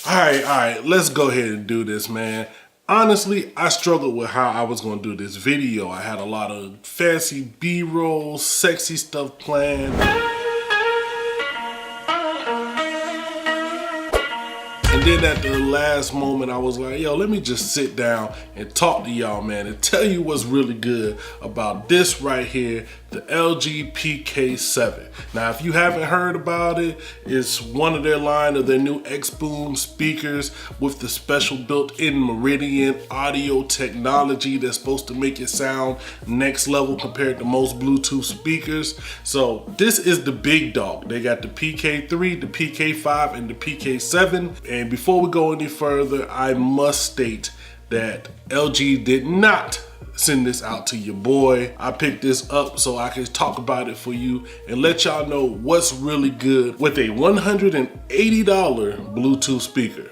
All right, let's go ahead and do this, man. Honestly, I struggled with how I was gonna do this video. I had a lot of fancy B-roll, sexy stuff planned. And then at the last moment, I was like, yo, let me just sit down and talk to y'all, man, and tell you what's really good about this right here, the LG PK7. Now, if you haven't heard about it, it's one of their line of their new X-Boom speakers with the special built-in Meridian audio technology that's supposed to make it sound next level compared to most Bluetooth speakers. So this is the big dog. They got the PK3, the PK5, and the PK7. And before we go any further, I must state that LG did not send this out to your boy. I picked this up so I can talk about it for you and let y'all know what's really good with a $180 Bluetooth speaker.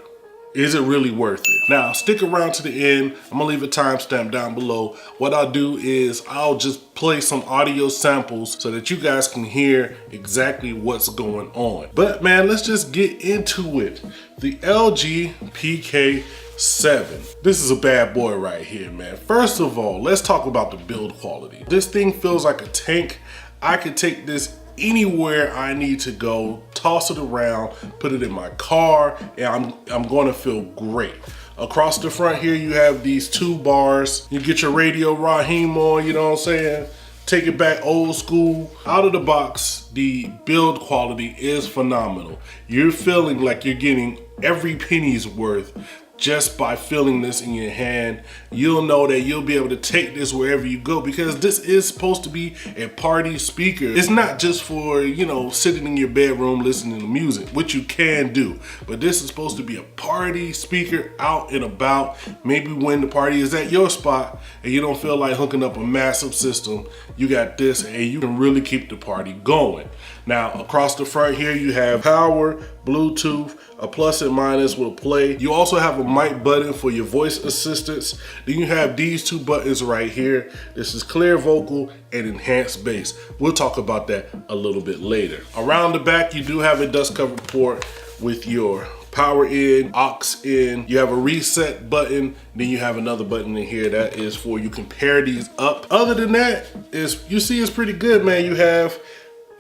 Is it really worth it? Now, stick around to the end. I'm gonna leave a timestamp down below. What I'll do is I'll just play some audio samples so that you guys can hear exactly what's going on. But man, let's just get into it. The LG PK7. This is a bad boy right here, man. First of all, let's talk about the build quality. This thing feels like a tank. I could take this anywhere I need to go, toss it around, put it in my car, and I'm gonna feel great. Across the front here, you have these two bars. You get your Radio Raheem on, you know what I'm saying? Take it back old school. Out of the box, the build quality is phenomenal. You're feeling like you're getting every penny's worth just by feeling this in your hand. You'll know that you'll be able to take this wherever you go because this is supposed to be a party speaker. It's not just for, you know, sitting in your bedroom listening to music, which you can do, but this is supposed to be a party speaker out and about. Maybe when the party is at your spot and you don't feel like hooking up a massive system, you got this and you can really keep the party going. Now, across the front here, you have power, Bluetooth, a plus and minus with a play. You also have a mic button for your voice assistants. Then you have these two buttons right here. This is clear vocal and enhanced bass. We'll talk about that a little bit later. Around the back, you do have a dust cover port with your power in, aux in. You have a reset button. Then you have another button in here that is for you can pair these up. Other than that, you see it's pretty good, man. You have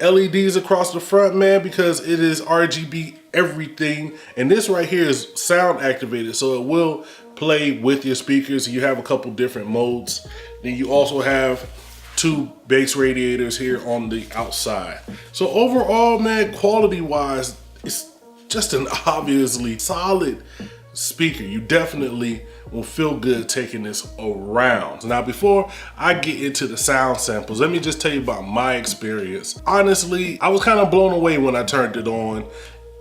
LEDs across the front, man, because it is RGB everything. And this right here is sound activated, so it will play with your speakers. You have a couple different modes. Then you also have two bass radiators here on the outside. So overall, man, quality wise, it's just an obviously solid speaker. You definitely will feel good taking this around. Now, before I get into the sound samples, let me just tell you about my experience. Honestly, I was kind of blown away when I turned it on.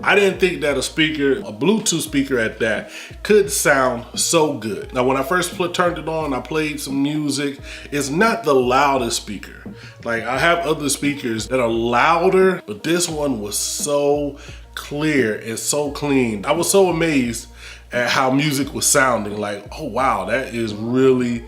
I didn't think that a Bluetooth speaker at that, could sound so good. Now, when I first turned it on, I played some music. It's not the loudest speaker. Like, I have other speakers that are louder, but this one was so clear and so clean. I was so amazed at how music was sounding. Like, oh wow, that is really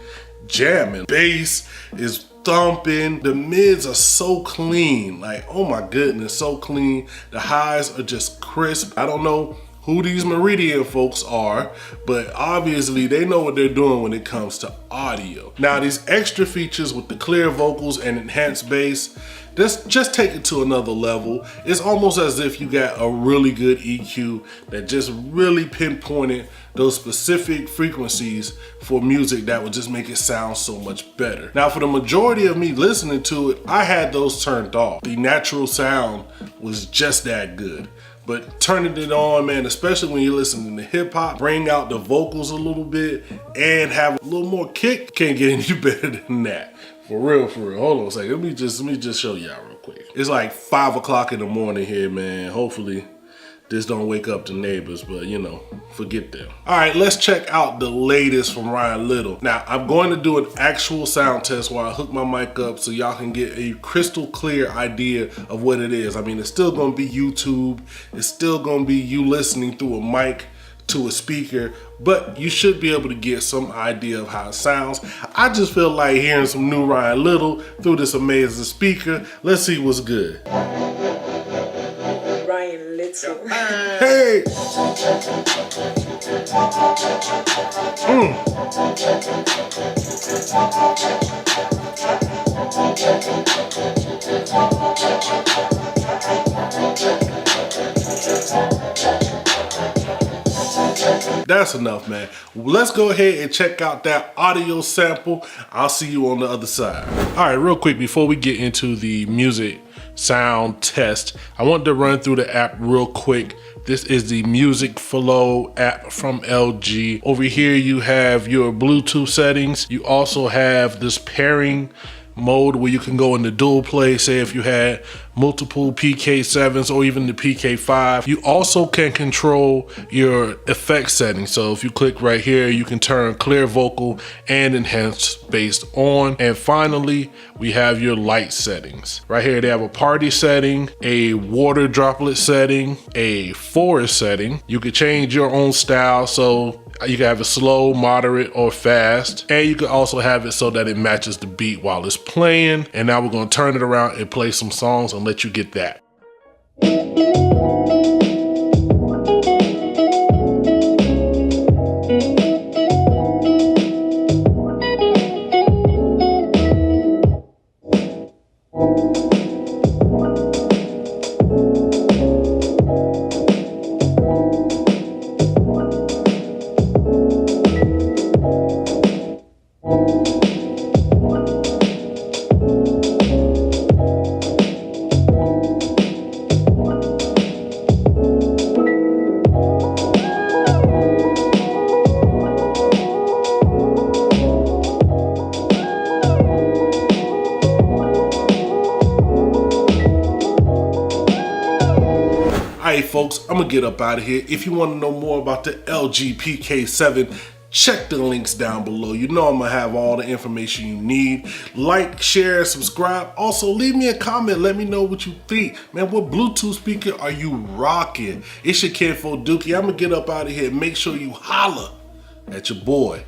jamming. Bass is thumping. The mids are so clean. Like, oh my goodness, so clean. The highs are just crisp. I don't know who these Meridian folks are, but obviously they know what they're doing when it comes to audio. Now, these extra features with the clear vocals and enhanced bass, just take it to another level. It's almost as if you got a really good EQ that just really pinpointed those specific frequencies for music that would just make it sound so much better. Now, for the majority of me listening to it, I had those turned off. The natural sound was just that good. But turning it on, man, especially when you're listening to hip hop, bring out the vocals a little bit and have a little more kick, can't get any better than that. For real, for real. Hold on a second. Let me just show y'all real quick. It's like 5 o'clock in the morning here, man. Hopefully this don't wake up the neighbors, but you know, forget them. All right, let's check out the latest from Ryan Little. Now, I'm going to do an actual sound test where I hook my mic up so y'all can get a crystal clear idea of what it is. I mean, it's still gonna be YouTube. It's still gonna be you listening through a mic to a speaker, but you should be able to get some idea of how it sounds. I just feel like hearing some new Ryan Little through this amazing speaker. Let's see what's good. Ryan Little. too. Hey! That's enough, man. Let's go ahead and check out that audio sample. I'll see you on the other side. All right, real quick, before we get into the music sound test, I want to run through the app real quick. This is the Music Flow app from LG. Over here, you have your Bluetooth settings. You also have this pairing mode where you can go into dual play, say if you had multiple PK7s or even the PK5. You also can control your effect settings. So if you click right here, you can turn clear vocal and enhanced bass on. And finally, we have your light settings. Right here, they have a party setting, a water droplet setting, a forest setting. You can change your own style. So you can have it slow, moderate, or fast. And you can also have it so that it matches the beat while it's playing. And now we're gonna turn it around and play some songs and let you get that. Alright folks, I'm gonna get up out of here. If you want to know more about the LG PK7, check the links down below. You know I'm gonna have all the information you need. Like, share, subscribe. Also, leave me a comment. Let me know what you think. Man, what Bluetooth speaker are you rocking? It's your kid for Dookie. I'm gonna get up out of here. Make sure you holler at your boy.